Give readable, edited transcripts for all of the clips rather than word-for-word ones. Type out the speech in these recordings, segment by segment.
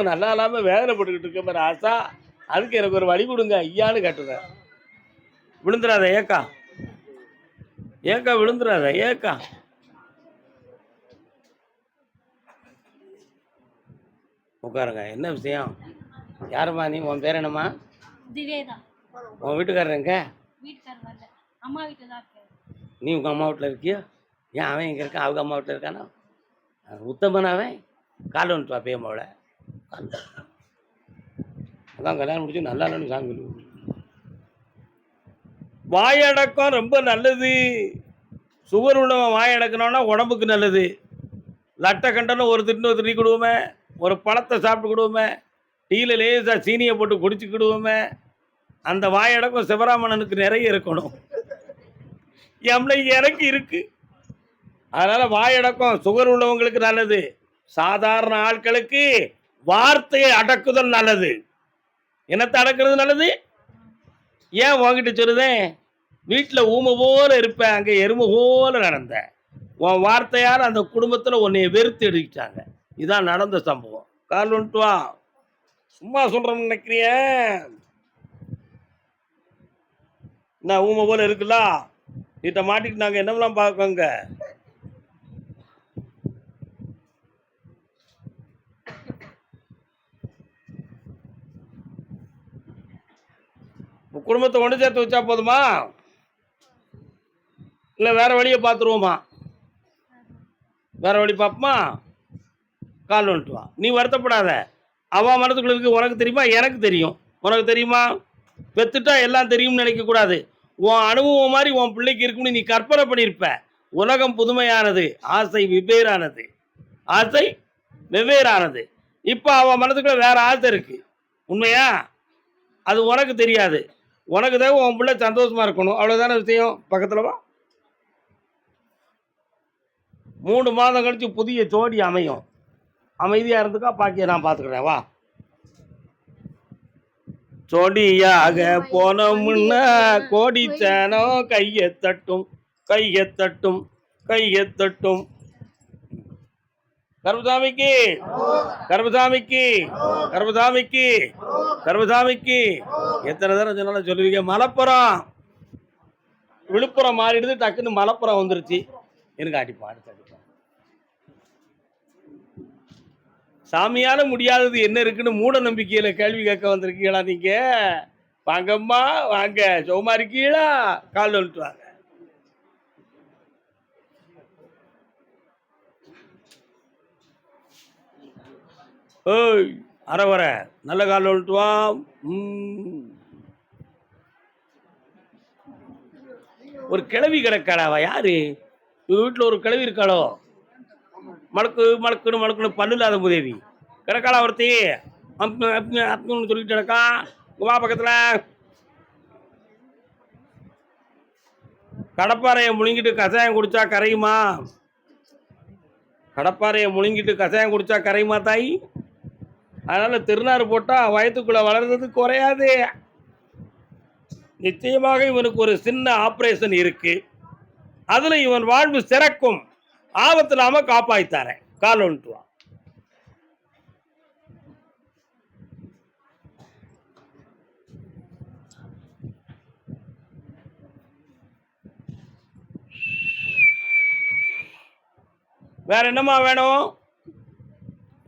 நல்லா இல்லாமல் வேதனைப்பட்டுக்கிட்டு இருக்க மாதிரி ஆசா, அதுக்கு எனக்கு ஒரு வழி கொடுங்க ஐயான்னு கேட்டுறேன். விழுந்துடாத ஏக்கா, ஏக்கா விழுந்துடாத ஏக்கா. உட்காருங்க. என்ன விஷயம்? யாருமா நீ? உன் பேர் என்னம்மா? திவேதா. உன் வீட்டுக்காரர் எங்க? வீட்டுக்காரர் வரல, அம்மா வீட்டில் தான் இருக்கேன். நீ உங்கள் அம்மா வீட்டில் இருக்கியா? ஏன் அவன் இங்கே இருக்கான்? அவங்க அம்மா வீட்டில் இருக்கானா? உத்தமன் அவன். கால் வந்துட்டு வா பேமாவோட. அதான் கல்யாணம் முடிச்சு நல்லா இல்லைன்னு சாமி. வாயடக்கம் ரொம்ப நல்லது. சுகர் உள்ளவன் வாயடக்கணும்னா உடம்புக்கு நல்லது. லட்டை கண்டனும் ஒரு திட்டு கொடுவோமே, ஒரு பழத்தை சாப்பிட்டுக்கிடுவோமே, டீயில் லேசாக சீனியை போட்டு குடிச்சுக்கிடுவோமே. அந்த வாயடக்கம் சிவராமணனுக்கு நிறைய இருக்கணும். எனக்கு இருக்கு. அதனால வாயடக்கம் சுகர் உள்ளவங்களுக்கு நல்லது. சாதாரண ஆட்களுக்கு வார்த்தையை அடக்குதல் நல்லது. என்னத்தை அடக்குறது நல்லது? ஏன் உங்ககிட்ட சொல்லுதேன்? வீட்டில் ஊமை போல இருப்பேன், அங்கே எருமை போல நடந்த உன் வார்த்தையால் அந்த குடும்பத்தில் உன்னைய வெறுத்து எடுக்கிட்டாங்க. இதான் நடந்த சம்பவம். கால் வந்துட்டு வா. சும்மா சொல்றேன்னு நினைக்கிறிய? நான் ஊமை போல இருக்குல்ல, இதை மாட்டிட்டு நாங்கள் என்னவெல்லாம் பார்க்கோங்க. குடும்பத்தை ஒன்று சேர்த்து வச்சா போதுமா, இல்லை வேற வழியை பார்த்துருவோமா? வேற வழி பார்ப்போமா? கால் வந்துட்டு வா. நீ வருத்தப்படாத. அவன் மனத்துக்குள்ள இருக்கு உனக்கு தெரியுமா? எனக்கு தெரியும். உனக்கு தெரியுமா? பெத்துட்டா எல்லாம் தெரியும்னு நினைக்கக்கூடாது. உன் அனுபவம் மாதிரி உன் பிள்ளைக்கு இருக்குன்னு நீ கற்பனை பண்ணியிருப்ப. உலகம் புதுமையானது, ஆசை வெவ்வேறானது. ஆசை வெவ்வேறானது. இப்போ அவன் மனத்துக்குள்ள வேற ஆசை இருக்கு. உண்மையா? அது உனக்கு தெரியாது. உனக்கு தேவை உன் பிள்ளை சந்தோஷமா இருக்கணும், அவ்வளோதான விஷயம். பக்கத்தில் வா. 3 மாதம் கழிச்சு புதிய ஜோடி அமையும். அமைதியாக இருந்துக்கா, பாக்கிய நான் பார்த்துக்கிறேன். வா. ஜோடியாக போனோம்னா கோடி சேனம் கையை தட்டும், கையை தட்டும், கையை தட்டும். கருபசாமிக்கு, கருபசாமிக்கு, கருபசாமிக்கு, கருபசாமிக்கு. எத்தனை தடவை சொன்னாலும் சொல்லுவீங்க. மலப்புறம் விழுப்புரம் மாறிடுது, டக்குன்னு மலப்புறம் வந்துருச்சு. எனக்கு அடிப்பான், அடுத்து அடிப்பான். சாமியால முடியாதது என்ன இருக்குன்னு மூட நம்பிக்கையில கேள்வி கேட்க வந்திருக்கீங்களா நீங்க? வாங்கம்மா வாங்க, சௌமா இருக்கீங்களா? கால் வந்துட்டு வாங்க. ஓய் அரை நல்ல கால் வந்துட்டு வா. ஒரு கிழவி கிடக்காடாவா? யாரு வீட்டில் ஒரு கிழவி இருக்காளோ? மடக்கு மடக்குன்னு மடக்குன்னு பல்லு இல்லாத முதேவி கிடக்காளா ஒருத்தி? அப்னு சொல்லிட்டு கிடக்கா. வா பக்கத்தில். கடப்பாறையை முழுங்கிட்டு கஷாயம் குடிச்சா கரையுமா? கடப்பாறையை முழுங்கிட்டு கஷாயம் குடிச்சா கரையுமா தாய்? அதனால திருநாறு போட்டா வயத்துக்குள்ள வளர்றது குறையாது. நிச்சயமாக இவனுக்கு ஒரு சின்ன ஆபரேஷன் இருக்கு. அதுல இவன் வாழ்வு சிறக்கும். ஆபத்து இல்லாம காப்பாய்த்தாரேன். கால் வந்துட்டு வா. வேற என்னம்மா வேணும்?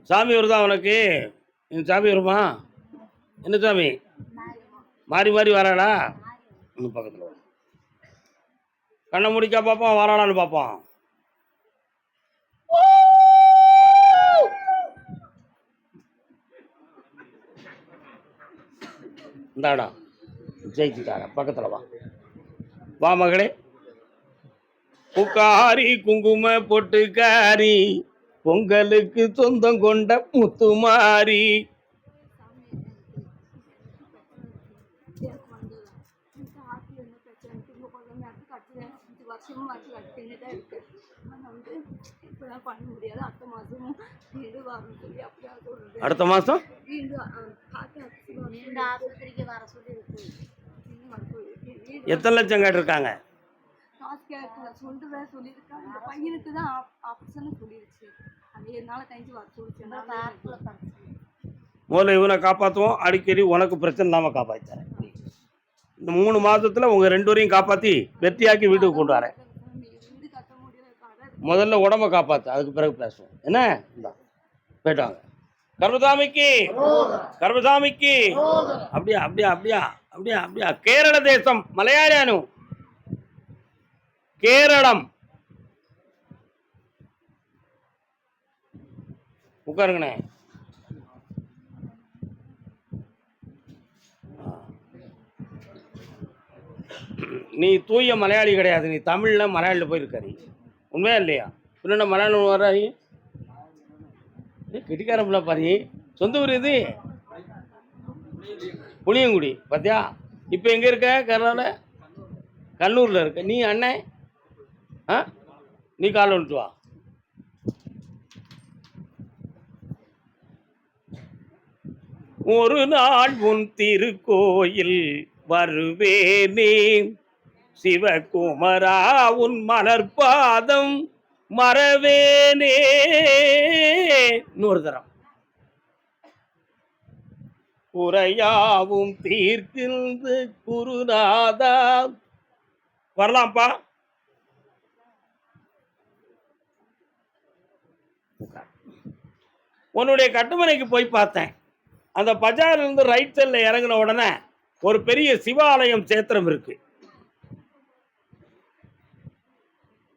சாமி வருதா உனக்கு? சாமி வருமா? என்ன சாமி? மாறி மாறி வராளா? இன்னும் பக்கத்தில் கண்ணை முடிக்கா பார்ப்போம், வராளான்னு பார்ப்போம். இந்தாடா ஜெயிச்சுட்டார. பக்கத்தில் வா. வா மகளே. புக்காரி குங்கும பொட்டுக்காரி, பொங்கலுக்கு சொந்தம் கொண்ட முத்துமாரி. அடுத்த மாசம் எத்தனை லட்சம் கேட்டிருக்காங்க? முதல்ல இவனை காப்பாற்றுவோம், அடிக்கடி உனக்கு பிரச்சனை இல்லாமல் காப்பாற்றி தரேன். இந்த 3 மாதத்தில் உங்கள் 2 பேரையும் காப்பாற்றி வெற்றியாக்கி வீட்டுக்கு கொண்டு வரேன். முதல்ல உடம்பை காப்பாற்று, அதுக்கு பிறகு பேசுவோம். என்ன இந்தா போயிட்டாங்க. கர்மசாமிக்கு கர்மசாமிக்கு அப்படியா அப்படியா அப்படியா அப்படியா அப்படியா. கேரள தேசம் மலையாளியானு கேரளம். உட்காருங்கண்ணே. நீ தூய மலையாளி கிடையாது, நீ தமிழில் மலையாளியில் போயிருக்க. நீ உண்மையா இல்லையா? இன்னும் மலையாளம் வர கெட்டிக்காரம்ல பாரு. சொந்த ஊர் இது புளியங்குடி. பார்த்தியா? இப்போ எங்கே இருக்க? கேரளாவில் கண்ணூரில் இருக்க. நீ அண்ணன் நீ காலை வந்துட்டு வா. ஒரு நாள் உன் திருக்கோயில் வருவேனே சிவகுமரா, உன் மலர்பாதம் மறவேனே. இன்னொரு தரம். குறையாவும் தீர்க்கின்ற குருநாதா. வரலாம்ப்பா. உன்னுடைய கட்டுமனைக்கு போய் பார்த்தேன். அந்த பஜார்லேருந்து ரைட் சைடில் இறங்கின உடனே ஒரு பெரிய சிவாலயம் சேத்திரம் இருக்கு.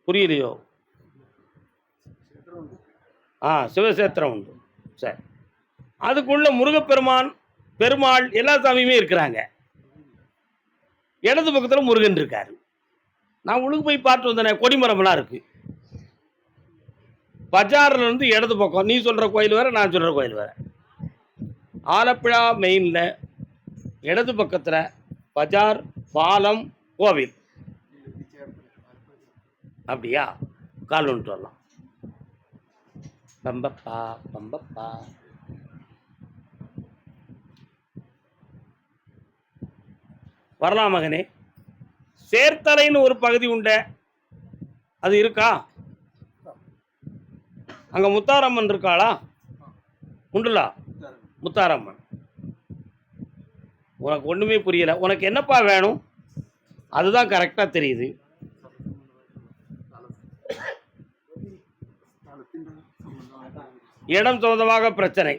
புரியலையோ? சிவசேத்திரம் உண்டு. சரி, அதுக்குள்ள முருகப்பெருமான், பெருமாள் எல்லா சாமியுமே இருக்கிறாங்க. இடது பக்கத்தில் முருகன் இருக்காரு. நான் உழுகு போய் பார்த்து வந்தேனே, கொடிமரம்லாம் இருக்கு. பஜார்ல இருந்து இடது பக்கம் நீ சொல்ற கோயில் வேற, நான் சொல்ற கோயில் வேற. ஆலப்புழா மெயின்ல இடது பக்கத்தில் பஜார், பாலம், கோவில். அப்படியா? கால் வந்துட்டு வரலாம். பம்பப்பா பம்பப்பா. வரலாம் மகனே. சேர்த்தலைன்னு ஒரு பகுதி உண்டு, அது இருக்கா? அங்க முத்தாரம்மன் இருக்காளா? உண்டுலா முத்தாரம்மன். உனக்கு ஒண்ணுமே புரியல. உனக்கு என்னப்பா வேணும்? அதுதான் கரெக்டா தெரியுது. இடம் சம்பந்தமாக பிரச்சனை,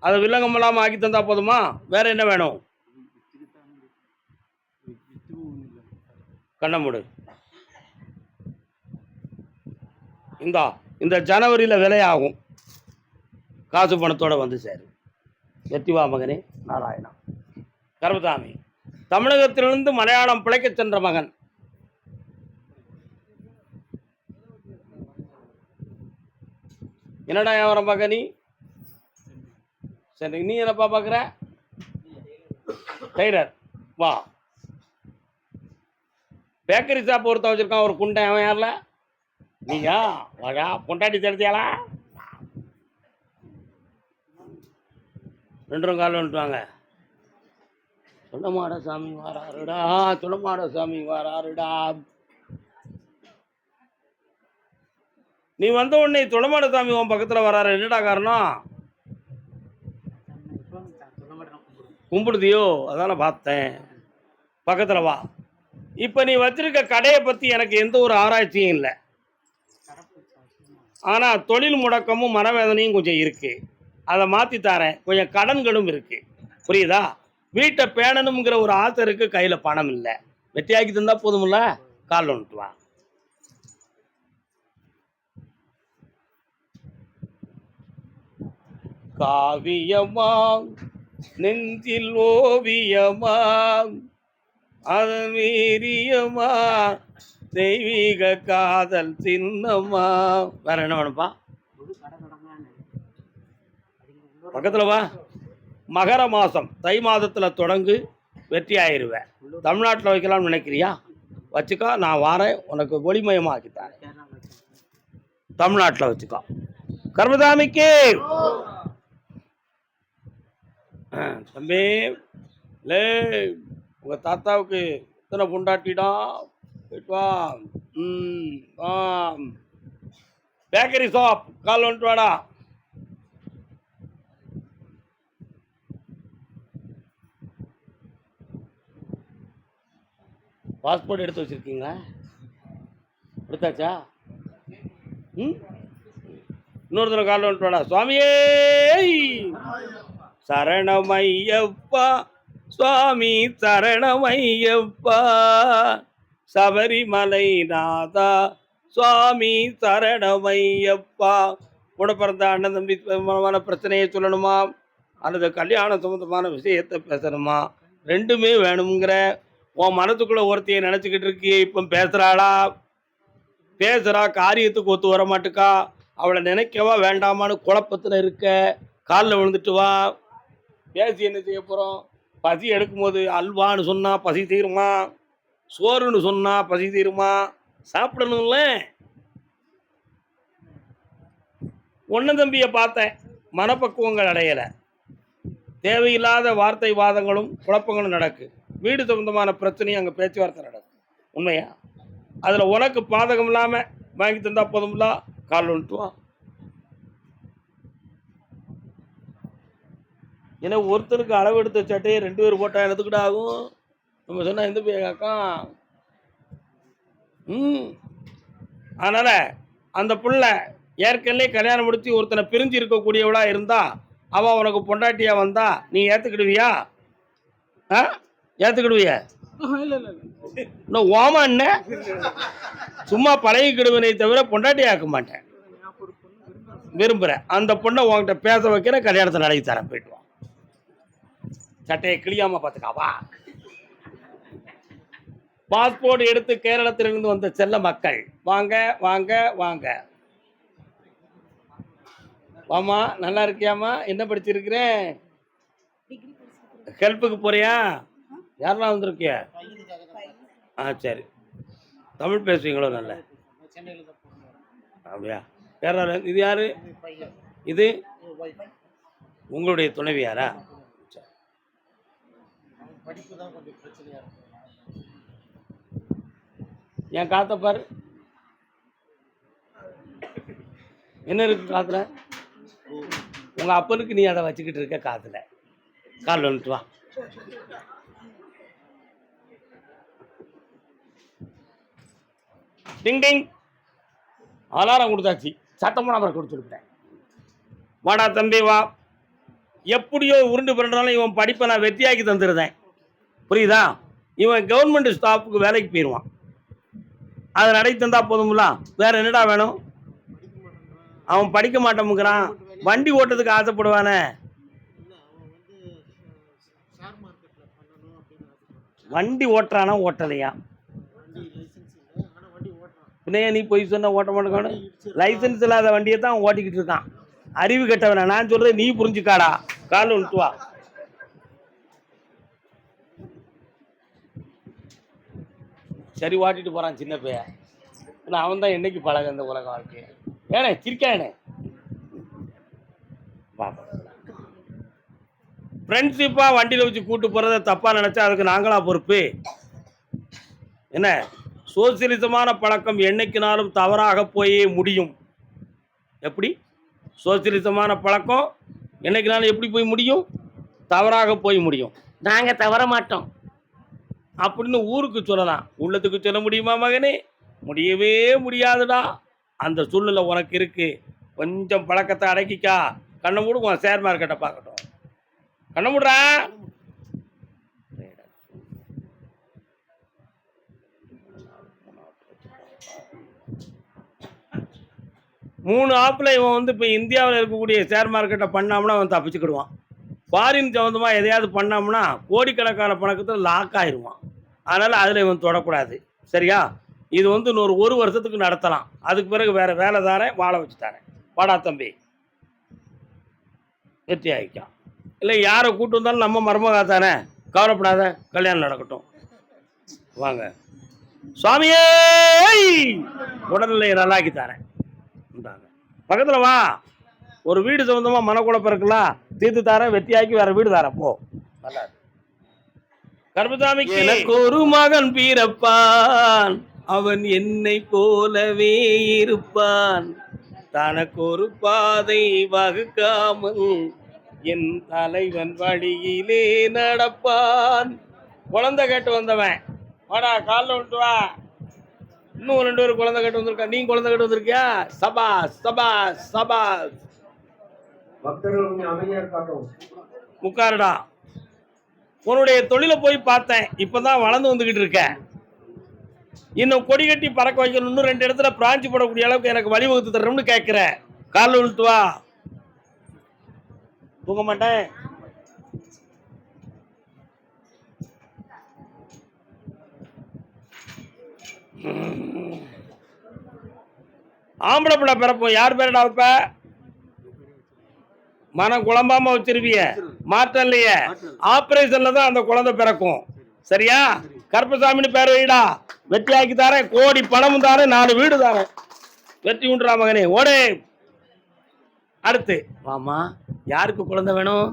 அதை வில்லங்கம் இல்லாமல் ஆக்கி தந்தா போதுமா? வேற என்ன வேணும்? கண்ணமுடு. இந்த ஜனவரியில் விலையாகும். காசு பணத்தோட வந்து சேரு. வெற்றிவா மகனே. நாராயணா. கர்மசாமி தமிழகத்திலிருந்து மலையாளம் பிழைக்க சென்ற மகன். என்னடா வியாபாரம் பார்க்க நீ? சரி, நீ என்னப்பா பார்க்குற? டைலர். வா. பேக்கரி ஷாப் ஒருத்தன் வச்சிருக்கான், ஒரு குண்டை. அவன் யாரில்? நீயா? வாடா, பொண்டாட்டி தெரிஞ்சியாளா? 2 கால் வந்துட்டுவாங்க. சொல்லமாட சாமி வாராருடா, சொல்லமாட சாமி வாராருடா. நீ வந்த உடனே சொல்லமாட சாமி உன் பக்கத்தில் வராரு. என்னடா காரணம்? கும்பிடுதியோ? அதான பார்த்தேன். பக்கத்தில் வா. இப்போ நீ வச்சிருக்க கடையை பற்றி எனக்கு எந்த ஒரு ஆராய்ச்சியும் இல்லை. ஆனால் தொழில் முடக்கமும் மனவேதனையும் கொஞ்சம் இருக்கு. அதை மாற்றி தரேன். கொஞ்சம் கடன்களும் இருக்கு. புரியுதா? வீட்டை பேணணுங்கிற ஒரு ஆசை இருக்கு, கையில் பணம் இல்லை. வெட்டியாக்கி தந்தா போதுமில்ல? கால் வந்துட்டு வா. காவியமா நெஞ்சில் ஓவியமா அதன் வீரியமா தெய்வீக காதல் சின்னமா. வேற என்ன வேணும்ப்பா? பக்கத்துல வா. மகர மாசம் தை மாதத்துல தொடங்கு, வெற்றி ஆயிருவேன். தமிழ்நாட்டில் வைக்கலாம்னு நினைக்கிறியா? வச்சுக்கோ, நான் வாரேன், உனக்கு ஒளிமயமாக்கித்தாரேன். தமிழ்நாட்டில் வச்சுக்கோ. கர்மசாமிக்கு தம்பி லே, உங்க தாத்தாவுக்கு இத்தனை பொண்டாட்டிடா. பேக்கரி ஷாப் கால் வந்துட்டு வாடா. பாஸ்போர்ட் எடுத்து வச்சிருக்கீங்களா? எடுத்தாச்சா? ம், இன்னொரு தடவை காலில் வந்துட்டோடா. சுவாமியே சரணமையப்பா, சுவாமி சரணமையப்பா, சபரிமலை நாதா சுவாமி சரணமையப்பா. கூட பிறந்த அண்ணன் தம்பி சம்பந்தமான பிரச்சனையை சொல்லணுமா, அல்லது கல்யாணம் சம்பந்தமான விஷயத்தை பேசணுமா? ரெண்டுமே வேணுங்கிற உன் மனத்துக்குள்ள ஒருத்தையை நினச்சிக்கிட்டு இருக்கியே, இப்போ பேசுகிறாளா? பேசுகிறா, காரியத்துக்கு ஒத்து வர மாட்டுக்கா. அவளை நினைக்கவா வேண்டாமான்னு குழப்பத்தில் இருக்க. காலில் விழுந்துட்டு வா. பேசி என்ன செய்ய போகிறோம்? பசி எடுக்கும்போது அல்வான்னு சொன்னால் பசி தீருமா? சோறுன்னு சொன்னால் பசி தீருமா? சாப்பிடணும்ல. ஒன்று தம்பியை பார்த்தேன், மனப்பக்குவங்கள் அடையலை. தேவையில்லாத வார்த்தை வாதங்களும் குழப்பங்களும் நடக்கு. வீடு சம்பந்தமான பிரச்சனையும் அங்கே பேச்சுவார்த்தை நடக்கும். உண்மையா? அதில் உனக்கு பாதகம் இல்லாமல் வாங்கி தந்தா போதும்ல. கால் வந்துட்டுவான். ஏன்னா ஒருத்தருக்கு அளவு எடுத்த சட்டையை 2 பேர் போட்டால் எடுத்துக்கிட்ட ஆகும். நம்ம சொன்னால் எந்த பேக்காக்கா. அதனால் அந்த பிள்ளை ஏற்கனவே கல்யாணம் முடித்து ஒருத்தனை பிரிஞ்சு இருக்கக்கூடியவளா இருந்தா, அவன் உனக்கு பொண்டாட்டியா வந்தா நீ ஏற்றுக்கிடுவியா? ஏற்றுக்கிடுவிய? இன்னும் ஓமா என்ன சும்மா பழகிக்கிடுவனை தவிர பொண்டாட்டி ஆக்க மாட்டேன். விரும்புகிறேன் அந்த பொண்ணை உங்ககிட்ட பேச வைக்கிற, கல்யாணத்தை நடத்தி தரேன். போயிட்டு வா. சட்டையை கிளியாம பார்த்துக்காவா. பாஸ்போர்ட் எடுத்து கேரளத்திலிருந்து வந்த செல்ல மக்கள் வாங்க வாங்க வாங்க. வாமா, நல்லா இருக்கியாமா? என்ன படிச்சிருக்கிறேன்? ஹெல்ப்புக்கு போறியா? யாரெல்லாம் வந்திருக்கிய? சரி. தமிழ் பேசுவீங்களோ? நல்ல. அப்படியா? யாரா? இது யாரு? இது உங்களுடைய துணைவியாரா? என் காத்த பாரு, என்ன இருக்கு காத்துல? உங்க அப்பனுக்கு நீ அதை வச்சுக்கிட்டு இருக்க காத்துல. கால் வந்துட்டு வா. டிங் டிங் அலாரம் கொடுத்தாச்சு. சட்டமான அப்புறம் கொடுத்துருப்பேன். வாடா தம்பி வா. எப்படியோ உருண்டு பிறந்தாலும் இவன் படிப்பை நான் வெற்றியாக்கி தந்துருந்தேன். புரியுதா? இவன் கவர்மெண்ட் ஸ்டாஃபுக்கு வேலைக்கு போயிடுவான். அதை நடத்தி தந்தா போதும்ல. வேற என்னடா வேணும்? அவன் படிக்க மாட்டோம்ங்கிறான். வண்டி ஓட்டத்துக்கு ஆசைப்படுவானே. வண்டி ஓட்டுறானா ஓட்டலையா? பின்னையா நீ போய் சொன்ன ஓட்ட மாட்டேங்க. லைசன்ஸ் இல்லாத வண்டியை தான் ஓட்டிக்கிட்டு இருக்கான். அறிவு கெட்டவன. நான் சொல்றது நீ புரிஞ்சுக்காடா. கால் விட்டு வா. சரி, ஓட்டிட்டு போறான் சின்ன பையன். அவன் தான் என்னைக்கு பழக இந்த உலக வாழ்க்கைய. ஏனே சிரிக்கானே. ஃப்ரெண்ட்ஷிப்பா வண்டியில் வச்சு கூட்டு போறதை தப்பா நினைச்சா அதுக்கு நாங்களா பொறுப்பு? என்ன சோசியலிசமான பழக்கம் என்னைக்குனாலும் தவறாக போயே முடியும். எப்படி சோசியலிசமான பழக்கம் என்னைக்குனாலும் எப்படி போய் முடியும்? தவறாக போய் முடியும். நாங்கள் தவற மாட்டோம் அப்படின்னு ஊருக்கு சொல்லலாம். உள்ளத்துக்கு சொல்ல முடியுமா மகனே? முடியவே முடியாதுடா. அந்த சூழ்நிலை உனக்கு இருக்கு. கொஞ்சம் பழக்கத்தை அடக்கிக்கா. கண்ணை மூடு. உன் ஷேர் மார்க்கெட்டை பார்க்கட்டும். கண்ணை மூடுறா. 3 ஆப்பில் இவன் வந்து இப்போ இந்தியாவில் இருக்கக்கூடிய ஷேர் மார்க்கெட்டை பண்ணாம்னா அவன் தப்பிச்சுக்கிடுவான். ஃபாரின் சம்மந்தமாக எதையாவது பண்ணாம்னா கோடிக்கணக்கான பணக்கத்தில் லாக் ஆயிடுவான். அதனால் அதில் இவன் தொடக்கூடாது. சரியா? இது வந்து இன்னொரு 1 வருஷத்துக்கு நடத்தலாம். அதுக்கு பிறகு வேறு வேலை தாரேன், வாழ வச்சு தாரேன். வாடா தம்பி, வெற்றி ஆகிக்கான். இல்லை யாரை கூட்டு வந்தாலும் நம்ம மருமகா தானே, கவலைப்படாத, கல்யாணம் நடக்கட்டும். வாங்க சுவாமியே, உடல்நிலையை நல்லாக்கி தரேன். பக்கத்தில் வா. ஒரு வீடு சம்பந்தமாக மனக்குழப்பம் இருக்கலாம், தீர்த்து தாரேன், வெற்றியாக்கி வேற வீடு தாரேன். போ. நல்லா கர்மசாமிக்கு எனக்கு ஒரு மகன் பிறப்பான், அவன் என்னை போலவே இருப்பான். தனக்கு ஒரு பாதை வகுக்காமல் என் தலைவன் வழியிலே நடப்பான். குழந்தை கேட்டு வந்தவன் வாடா காலில் விட்டு வா. இன்னும் 2 பேர் குழந்தை கட்டு வந்திருக்கா. நீ குழந்தை கட்டு வந்திருக்கியா? சபாஸ் சபாஸ் சபாஸ். பக்தர்கள் கொஞ்சம் அமைதியா இருக்காட்டும். உட்காருடா. உன்னுடைய தொழிலை போய் பார்த்தேன். இப்பதான் வளர்ந்து வந்துகிட்டு இருக்க. இன்னும் கொடி கட்டி பறக்க வைக்கணும். இன்னும் 2 இடத்துல பிராஞ்சி போடக்கூடிய அளவுக்கு எனக்கு வழிவகுத்து தரணும்னு கேட்கிறேன். காலில் விட்டு வா. தூங்க மாட்டேன். ஆம்பளை பிள்ளை பிறப்போம். யார் பேரடா வைப்ப? மனம் குழம்பாம வச்சிருவிய. மாற்றம் இல்லையே. ஆபரேஷன்ல தான் அந்த குழந்தை பிறக்கும். சரியா? கருப்பசாமின்னு பேர் வைடா. வெற்றி ஆக்கி தாரேன். கோடி பணமும் தாரேன். 4 வீடு தாரேன். வெற்றி உண்டுறா மகனே. ஓடே. அடுத்து வாமா. யாருக்கு குழந்தை வேணும்?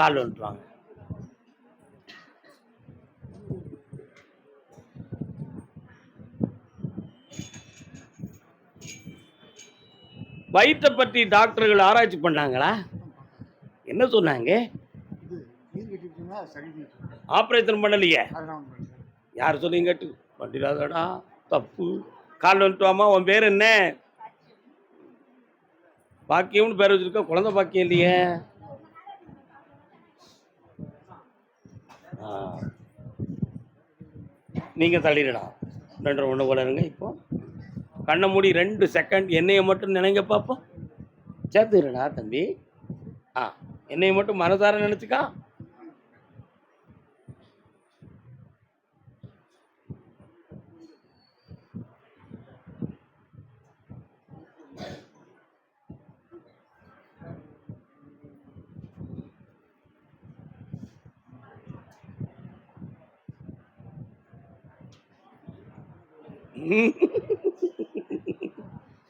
கால் வந்துட்டுவாங்க. வயிற்றை பற்றி டாக்டர்கள் ஆராய்ச்சி பண்ணாங்களா? என்ன சொன்னாங்க? ஆபரேஷன் பண்ணலையே. யார் சொல்லிங்க? கேட்டு பண்ணிடாதடா, தப்பு. கால் வந்துட்டுவாமா. உன் பேர் என்ன? பாக்கியம்னு பேர் வச்சிருக்க. குழந்தை பாக்கியம் இல்லையே. நீங்க தள்ளிடடா. 2 1 போல இருங்க. இப்போ கண்ணை மூடி 2 செகண்ட் என்னைய மட்டும் நினைங்க பார்ப்போம். சேர்த்துடா தம்பி. என்னைய மட்டும் மனதார நினைச்சுக்கா.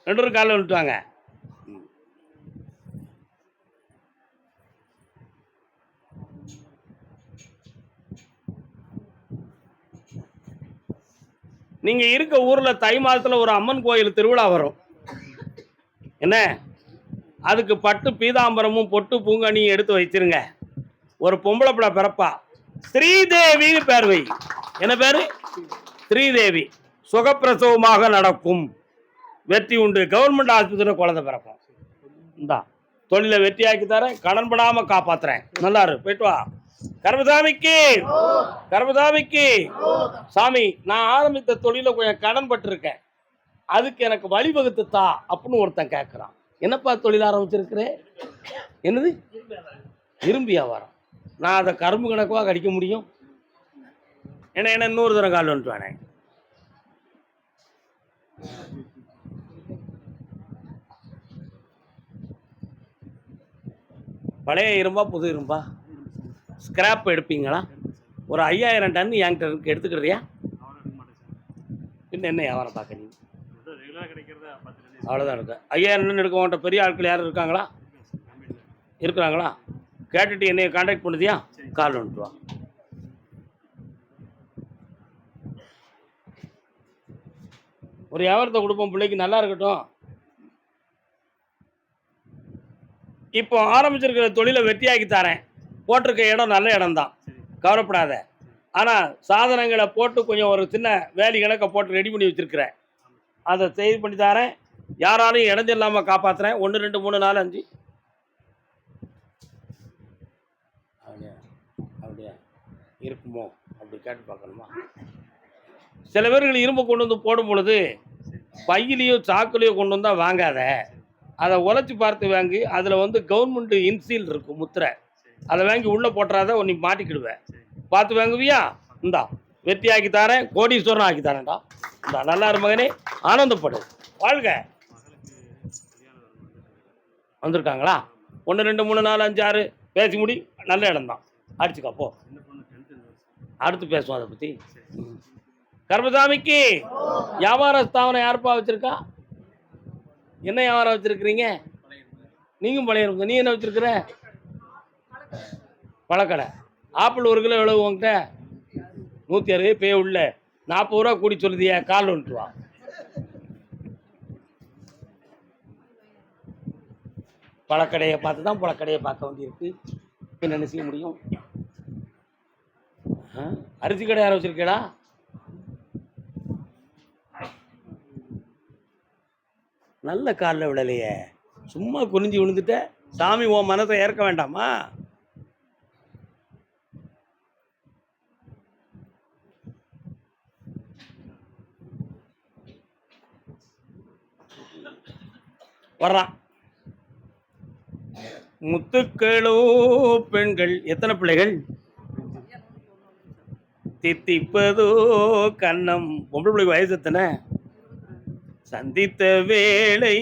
ரெண்டு காலில் விட்டுவாங்க. நீங்க இருக்க ஊர்ல தை மாதத்துல ஒரு அம்மன் கோயில் திருவிழா வரும். என்ன? அதுக்கு பட்டு பீதாம்பரமும் பொட்டு பூங்கனியும் எடுத்து வச்சிருங்க. ஒரு பொம்பளை பிள்ளை பிறப்பா. ஸ்ரீதேவி பேர் வை. என்ன பேரு? ஸ்ரீதேவி. சுகப்பிரசவமாக நடக்கும். வெற்றி உண்டு. கவர்மெண்ட் ஆஸ்பத்திரியில் குழந்தை பிறக்கும். இந்தா தொழிலை வெற்றியாக்கி தரேன். கடன் படாம காப்பாத்துறேன். நல்லா இரு. போயிட்டு வா. கர்மசாமிக்கு கர்மசாமிக்கு. சாமி, நான் ஆரம்பித்த தொழில கொஞ்சம் கடன் பட்டிருக்கேன். அதுக்கு எனக்கு வழிவகுத்து தா அப்படின்னு ஒருத்தன் கேட்குறான். என்னப்பா தொழில் ஆரம்பிச்சிருக்கிறேன்? என்னது? இரும்பு வியாபாரம். நான் அதை கரும்பு கணக்குவா கடிக்க முடியும்? என்ன இன்னொரு தரம் கால் வந்துட்டு வானே. பழைய இரும்பா புது இரும்பா? ஸ்கிராப் எடுப்பீங்களா? ஒரு 5000 டன் என்கிட்ட எடுத்துக்கிறியா? இன்னும் என்ன வியாபாரம் பார்க்க? நீ அவ்வளோதான் இருக்கு. 5000 டன் எடுக்க மாட்டோம். பெரிய ஆட்கள் யாரும் இருக்காங்களா? இருக்கிறாங்களா? கேட்டுட்டு என்னைய கான்டாக்ட் பண்ணுதியா? கால் வந்துட்டு வா. ஒரு வியாபாரத்தை கொடுப்போம். பிள்ளைக்கு நல்லா இருக்கட்டும். இப்போ ஆரம்பிச்சிருக்கிற தொழிலை வெற்றியாக்கி தரேன். போட்டிருக்க இடம் நல்ல இடம் தான், கவலைப்படாத. ஆனால் சாதனங்களை போட்டு கொஞ்சம் ஒரு சின்ன வேலி கணக்கை போட்டு ரெடி பண்ணி வச்சுருக்கிறேன். அதை செய்து பண்ணி தரேன். யாராலையும் இடைஞ்சல் இல்லாமல் காப்பாற்றுறேன். 1 2 3 4 5. அப்படியா அப்படியா இருக்குமோ? அப்படி கேட்டு பார்க்கணுமா? சில பேர்கள் இரும்பு கொண்டு வந்து போடும் பொழுது பையிலையோ சாக்குலையோ கொண்டு வந்தால் வாங்காத. அதை உழைச்சி பார்த்து வாங்கி அதில் வந்து கவர்மெண்ட் இன்சீல் இருக்கும், முத்திரை. அதை வாங்கி உள்ளே போட்டுறாத, நீ மாட்டிக்கிடுவேன். பார்த்து வாங்குவியா? இந்தா வெற்றி ஆக்கி தரேன். கோடீஸ்வரன் ஆக்கி தரேன்டா. இந்தா நல்லா இரு மகனே. ஆனந்தப்படு. வாழ்க. வந்திருக்காங்களா? 1 2 3 4 5 6 பேசி முடி. நல்ல இடம் தான். அடிச்சுக்கா போ. அடுத்து பேசுவோம் அதை பற்றி. கர்மசாமிக்கு வியாபார ஸ்தாபனம் யாருப்பா வச்சுருக்கா? என்ன வியாபாரம் வச்சுருக்கிறீங்க? நீங்களும் பழைய. நீ என்ன வச்சுருக்கிற? பழக்கடை. ஆப்பிள் 1 கிலோ எவ்வளவு உங்கள்கிட்ட? 160. பே உள்ள 40 ரூபா கூடி சொல்லுதியா? கால் வந்துட்டு வா. பழக்கடையை பார்த்து தான் பழக்கடையை பார்க்க வேண்டியிருக்கு. என்ன செய்ய முடியும்? அரிசி கடை யாரும் வச்சுருக்கேடா? நல்ல காலில் விழலையே, சும்மா குனிஞ்சு விழுந்துட்ட. சாமி உன் மனத்தை ஏற்க வேண்டாமா? வர்றான். முத்துக்களோ பெண்கள், எத்தனை பிள்ளைகள்? தித்திப்பதோ கண்ணம். பொம்பளை பிள்ளைக்கு வயசு எத்தனை? சந்தித்த வேளை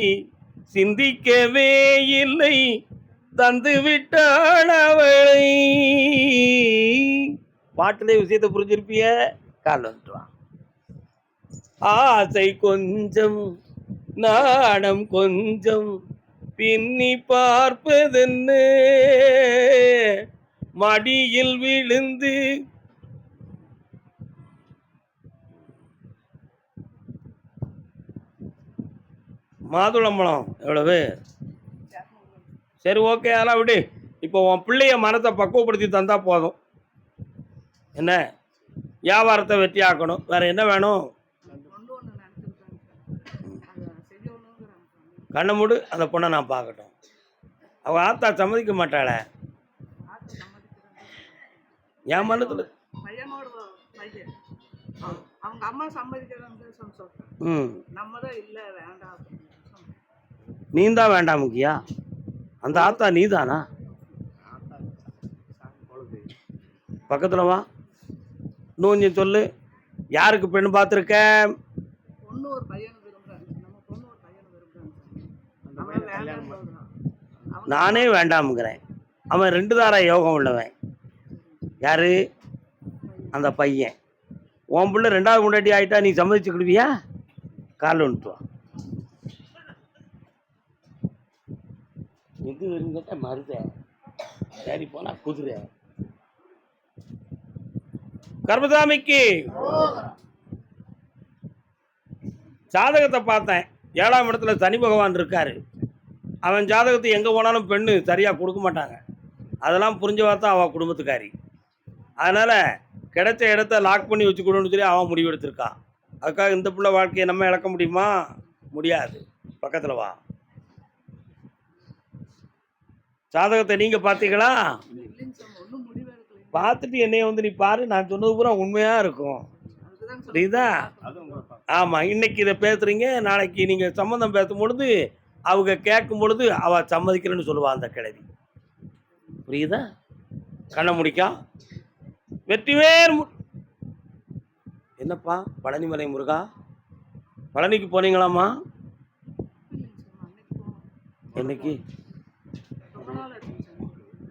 சிந்திக்கவே இல்லை, தந்து விட்டாள் அவளை. பாட்டிலே விஷயத்தை புரிஞ்சிருப்பிய. கால் வந்துட்டுவான். ஆசை கொஞ்சம் நாணம் கொஞ்சம் பின்னி பார்ப்பதென்ன, மடியில் விழுந்து மாதுளம்பழம் எவ்வளவு? சரி, ஓகே, அதெல்லாம் விடு. இப்போ உன் பிள்ளைய மனத்தை பக்குவப்படுத்தி தந்தா போதும். என்ன, வியாபாரத்தை வெற்றி ஆக்கணும். வேற என்ன வேணும்? கண்ணை மூடு, அந்த பொண்ணை நான் பார்க்கட்டும். அவள் ஆத்தா சம்மதிக்க மாட்டாளே. என் மனத்தில் அவங்க அம்மா சம்மதிக்கிறாங்க. நம்ம தான் இல்லை வேண்டாம். நீ தான் வேண்டாம் முக்கியா? அந்த ஆத்தா நீ தானா? பக்கத்தில் வா, இன்னும் கொஞ்சம் சொல்லு. யாருக்கு பெண் பார்த்துருக்க? பொண்ணு ஒரு பையன் விரும்புறாங்க. நம்ம பொண்ணு ஒரு பையன் விரும்புறாங்க. நானே வேண்டாமுங்கிறேன். அவன் 2 தார யோகம் உள்ளவன். யாரு? அந்த பையன். உன் பிள்ளை 2வது முன்னாடி ஆகிட்டா நீ சம்மதிச்சுக்கிடுவியா? காலில் வந்துட்டுவான். எது வருங்கட்ட மருத சரி போனா குதிரை. கர்மசாமிக்கு ஜாதகத்தை பார்த்தேன். 7ஆம் இடத்துல சனி பகவான் இருக்காரு. அவன் ஜாதகத்தை எங்கே போனாலும் பெண்ணு சரியாக கொடுக்க மாட்டாங்க. அதெல்லாம் புரிஞ்சவா தான் அவள் குடும்பத்துக்காரி. அதனால் கிடைச்ச இடத்த லாக் பண்ணி வச்சுக்கணும்னு சொல்லி அவன் முடிவெடுத்திருக்கான். அதுக்காக இந்த பிள்ளை வாழ்க்கையை நம்ம இழக்க முடியுமா? முடியாது. பக்கத்தில் வா. ஜாதகத்தை நீங்கள் பார்த்தீங்களா? பார்த்துட்டு என்னைய வந்து நீ பாரு, நான் சொன்னது பூரா உண்மையாக இருக்கும். புரியுதா? ஆமாம், இன்னைக்கு இதை பேசுகிறீங்க, நாளைக்கு நீங்கள் சம்மந்தம் பேசும் பொழுது அவங்க கேட்கும் பொழுது அவள் சம்மதிக்கிறேன்னு சொல்லுவாள் அந்த கிழவி. புரியுதா? கண்ணை முடிக்கா. வெற்றிவேர் என்னப்பா பழனிமலை முருகா, பழனிக்கு போனீங்களாம்மா? என்னைக்கு?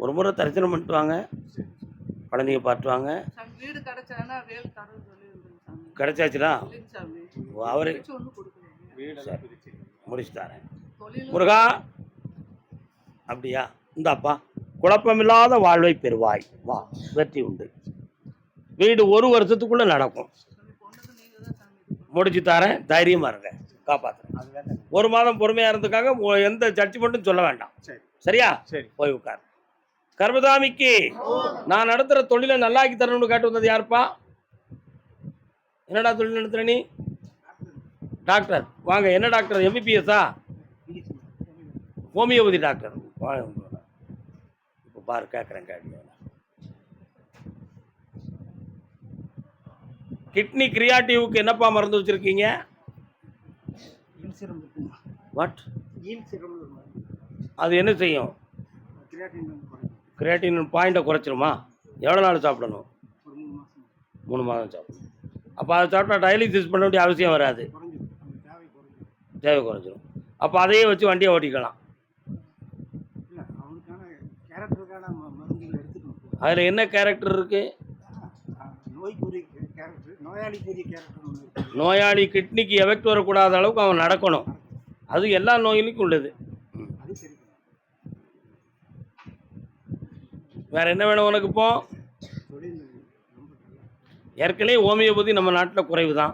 ஒரு முறை தரிசனம் பண்ணிட்டு வாங்க, பழனியை பார்த்துவாங்க. கிடைச்சாச்சுடா. அவரு முடிச்சு தரேன் முருகா. அப்படியா? இந்தாப்பா, குழப்பமில்லாத வாழ்வை பெறுவாய். வா, வெற்றி உண்டு. வீடு 1 வருஷத்துக்குள்ள நடக்கும். முடிச்சு தரேன், தைரியமா இருங்க, காப்பாத்துறேன். 1 மாதம் பொறுமையா இருந்துக்காக எந்த ஜட்ஜ்மெண்ட்டும் சொல்ல வேண்டாம். சரியா? போய் உட்கார். கர்மசாமிக்கு நான் நடத்துற தொழிலை நல்லாக்கி தரணும்னு கேட்டு வந்தது யாருப்பா? என்னடா தொழில் நடத்துற நீ? டாக்டர். வாங்க. என்ன டாக்டர்? எம்பிபிஎஸ்ஸா? Homeopathy doctor. இப்போ பாரு, கேட்குறேன் கேட்க. கிட்னி கிரியாட்டிவ்க்கு என்னப்பா மருந்து வச்சுருக்கீங்க? வாட்? அது என்ன செய்யும்? கிரியாட்டின் பாயிண்ட்டை குறைச்சிருமா? எவ்வளோ நாள் சாப்பிடணும்? 3 மாதம் சாப்பிடணும். அப்போ அதை சாப்பிட்டா டயாலிசிஸ் பண்ண வேண்டிய அவசியம் வராது, தேவை குறைஞ்சிரும். அப்போ அதையே வச்சு வண்டியை ஓட்டிக்கலாம். அதில் என்ன கேரக்டர் இருக்குது? நோயாளி கிட்னிக்கு எஃபெக்ட் வரக்கூடாத அளவுக்கு அவன் நடக்கணும். அது எல்லா நோயிலுக்கும் உள்ளது. வேற என்ன வேணும் உனக்கு? இப்போ ஏற்கனவே ஹோமியோபதி நம்ம நாட்டில் குறைவு தான்.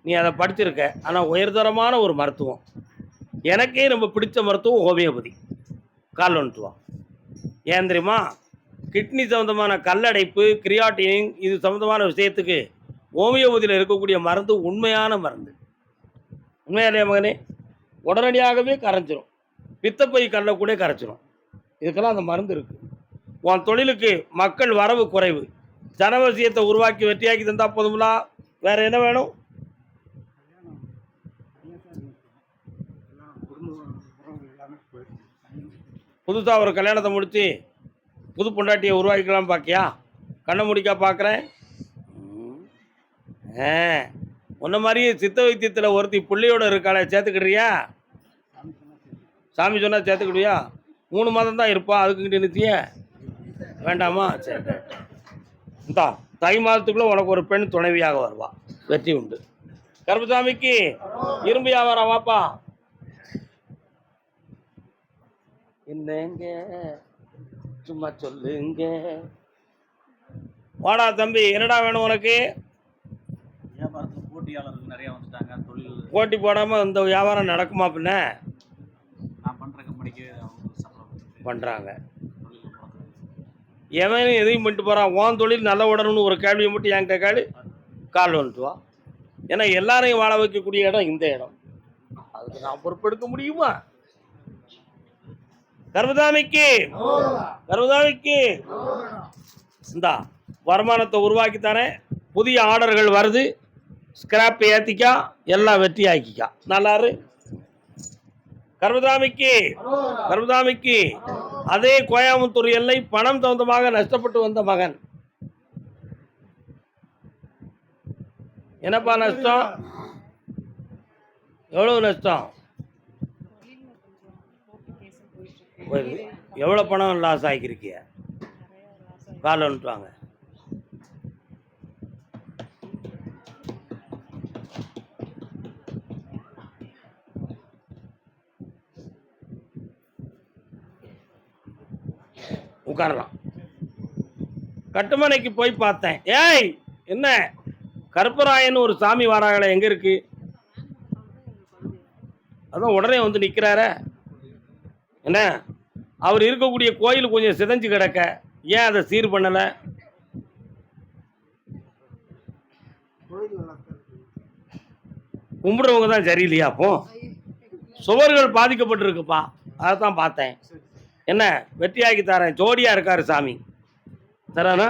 நீ அதை படிச்சிருக்க. ஆனால் உயர்தரமான ஒரு மருத்துவம். எனக்கே ரொம்ப பிடிச்ச மருத்துவம் ஹோமியோபதி. கால் வந்துட்டுவான். ஏன் தெரியுமா? கிட்னி சம்மந்தமான கல்லடைப்பு, கிரியாட்டினின், இது சம்மந்தமான விஷயத்துக்கு ஹோமியோபதியில் இருக்கக்கூடிய மருந்து உண்மையான மருந்து. உண்மையா இல்லையா மகனே? உடனடியாகவே கரைஞ்சிரும். பித்தப்பை கல்லை கூட கரைச்சிரும். இதுக்கெல்லாம் அந்த மருந்து இருக்குது. உன் தொழிலுக்கு மக்கள் வரவு குறைவு, ஜனவசியத்தை உருவாக்கி வெற்றியாக்கி தந்தால் போதுங்களா? வேறு என்ன வேணும்? புதுசாக ஒரு கல்யாணத்தை முடித்து புது பொண்டாட்டியை உருவாக்கிக்கலாம் பார்க்கியா? கண்ணை முடிக்கா பார்க்குறேன். உன்ன மாதிரியே சித்த வைத்தியத்தில் ஒருத்தி பிள்ளையோட இருக்காளே, சேர்த்துக்கிடுறியா? சாமி சொன்னால் சேர்த்துக்கிடுவியா? 3 மாதம் தான் இருப்பா, அதுக்குங்கிட்ட நிறுத்திய வேண்டாமா? சரி, இந்தா தை மாதத்துக்குள்ளே உனக்கு ஒரு பெண் துணைவியாக வருவா, வெற்றி உண்டு. கருப்பசாமிக்கு இரும்பு வியாபாரம் வாப்பா. என்னங்க சும்மா சொல்லுங்க. வாடா தம்பி, என்னடா வேணும் உனக்கு? வியாபாரத்தில் போட்டியாளர்கள் நிறைய வந்துட்டாங்க. தொழில் போட்டி போடாமல் இந்த வியாபாரம் நடக்குமா? பின்ன நான் பண்ணுற கம்பெனிக்கு அவங்க சம்பளம் பண்ணுறாங்க. எவன் எதையும் பண்ணிட்டு போகிறான். உன் தொழில் நல்ல உடனுன்னு ஒரு கேள்வியை மட்டும் என்கிட்ட கேளு, கால் வந்துட்டு வா. ஏன்னா எல்லாரையும் வாழ வைக்கக்கூடிய இடம் இந்த இடம். அதுக்கு நான் பொறுப்பெடுக்க முடியுமா? கருப்பசாமிக்கு இந்தா வருமானத்தை உருவாக்கி தரேன். புதிய ஆர்டர்கள் வருது, ஸ்கிராப் ஏற்றிக்கா, எல்லாம் வெற்றி ஆக்கிக்கா. நல்லாரு. கருப்பசாமிக்கு அதே கோயம்புத்தூர் எல்லை பணம் தகுந்தமாக நஷ்டப்பட்டு வந்த மகன். என்னப்பா நஷ்டம்? எவ்வளவு நஷ்டம்? எவ்வளோ பணம் லாஸ் ஆகிருக்கிய? கால் வந்துட்டுவாங்க. உட்காரலாம். கட்டுமனைக்கு போய் பார்த்தேன். ஏய் என்ன கருப்பராயன்னு ஒரு சாமி வாராங்களே, எங்கே இருக்கு? அதான் உடனே வந்து நிற்கிறார. என்ன அவர் இருக்கக்கூடிய கோயில் கொஞ்சம் சிதைஞ்சு கிடக்க, ஏன் அதை சீர் பண்ணலை? கும்பிடுறவங்க தான் சரியில்லையா? அப்போ சுவர்கள் பாதிக்கப்பட்டிருக்குப்பா, அதை தான் பார்த்தேன். என்ன வெற்றியாக்கி தரேன், ஜோடியாக இருக்காரு சாமி தரானா?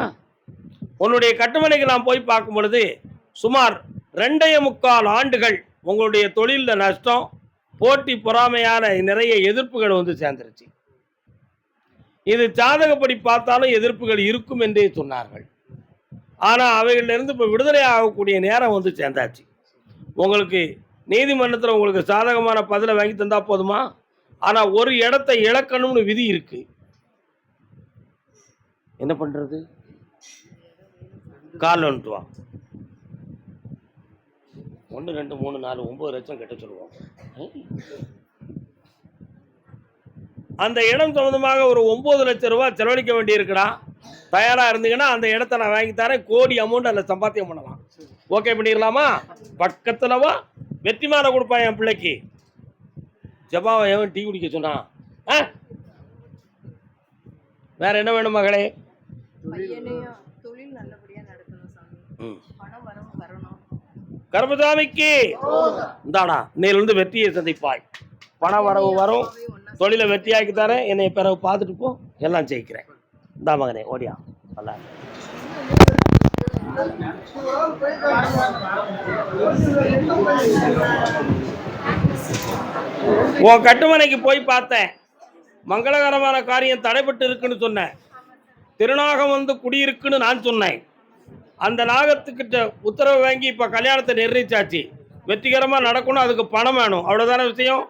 உன்னுடைய கட்டுமனைக்கு நான் போய் பார்க்கும் பொழுது சுமார் 2.25 ஆண்டுகள் உங்களுடைய தொழிலில் நஷ்டம், போட்டி பொறாமையால் நிறைய எதிர்ப்புகள் வந்து சேர்ந்துருச்சு. இது ஜாதகப்படி பார்த்தாலும் எதிர்ப்புகள் இருக்கும் என்றே சொன்னார்கள். ஆனால் அவைகளிலிருந்து இப்போ விடுதலை ஆகக்கூடிய நேரம் வந்து சேர்ந்தாச்சு. உங்களுக்கு நீதிமன்றத்தில் உங்களுக்கு சாதகமான பதிலை வாங்கி தந்தா போதுமா? ஆனால் ஒரு இடத்தை இழக்கணும்னு விதி இருக்கு. என்ன பண்ணுறது? கால் வந்துட்டு வா. 1 2 3 4 9 லட்சம் கட்ட சொல்லுவோம். அந்த இடம் சம்பந்தமாக ஒரு 9 லட்சம் ரூபா செலவழிக்க வேண்டியிருக்குடா. தயாராக இருந்தீங்கன்னா அந்த இடத்த நான் வாங்கி தரேன். கோடி அமௌண்ட் அதில் சம்பாத்தியம் பண்ணலாம். ஓகே பண்ணிடலாமா? பக்கத்துலவா வெற்றி மாலை கொடுப்பான் என் பிள்ளைக்கு. ஜபாவை எவன் டீ குடிக்க சொன்னான்? வேற என்ன வேணும் மகளே? தொழில் நல்லபடியா நடக்கணும் சாமி. பணம் வரணும். கருப்பசாமிக்கு இந்தாடா, இன்னையிலிருந்து வெற்றியை சந்திப்பாய். பண வரவு வரும், தொழிலை வெற்றியாக்கி தரேன். என்னை பிறகு பார்த்துட்டு போ, எல்லாம் ஜெயிக்கிறேன். இந்தா மகனே, ஓடியா. நல்லா உன் கட்டுமனைக்கு போய் பார்த்தேன். மங்களகரமான காரியம் தடைபட்டு இருக்குன்னு சொன்னேன். திருநாகம் வந்து குடியிருக்குன்னு நான் சொன்னேன். அந்த நாகத்துக்கிட்ட உத்தரவு வாங்கி இப்போ கல்யாணத்தை நிர்ணயிச்சாச்சு. வெற்றிகரமாக நடக்கணும், அதுக்கு பணம் வேணும். அவ்வளோதான விஷயம்.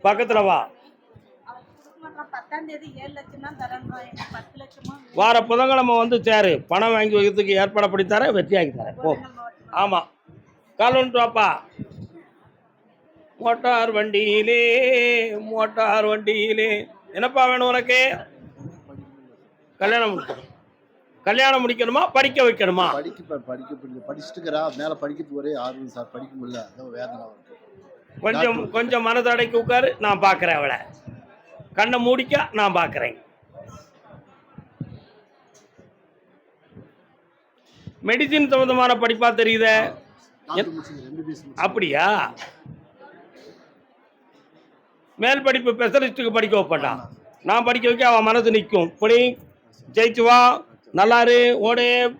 பக்கத்தில் வா. வார புதன்கிழமை வந்து சேரு. பணம் வாங்கி வைக்கிறதுக்கு ஏற்பாடு பண்ணி தரேன், வெற்றியாக்கி தரேன். ஓ ஆமாம், கால் வந்துட்டு வாப்பா. மோட்டார் வண்டியிலே என்னப்பா வேணும் உனக்கு? கல்யாணம் முடிக்கணுமா, படிக்க வைக்கணுமா? படிச்சுட்டுக்கிறா, மேலே படிக்கிறதுக்கு ஒரே ஆர்வம் சார், படிக்க முடியல, அதான் வேதனை வருது. கொஞ்சம் மனதடைக்கு உட்காரு, நான் பார்க்குறேன். அவளை கண்ணை மூடிக்க, நான் பார்க்குறேன். மெடிசின் சம்பந்தமான படிப்பா தெரியுத? அப்படியா? மேல் படிப்பு ஸ்பெஷலிஸ்ட்டுக்கு படிக்க வைப்பேன்டா. நான் படிக்க வைக்க அவன் மனசு நிற்கும். இப்படி ஜெயிச்சு வா, நல்லாரு, ஓடு.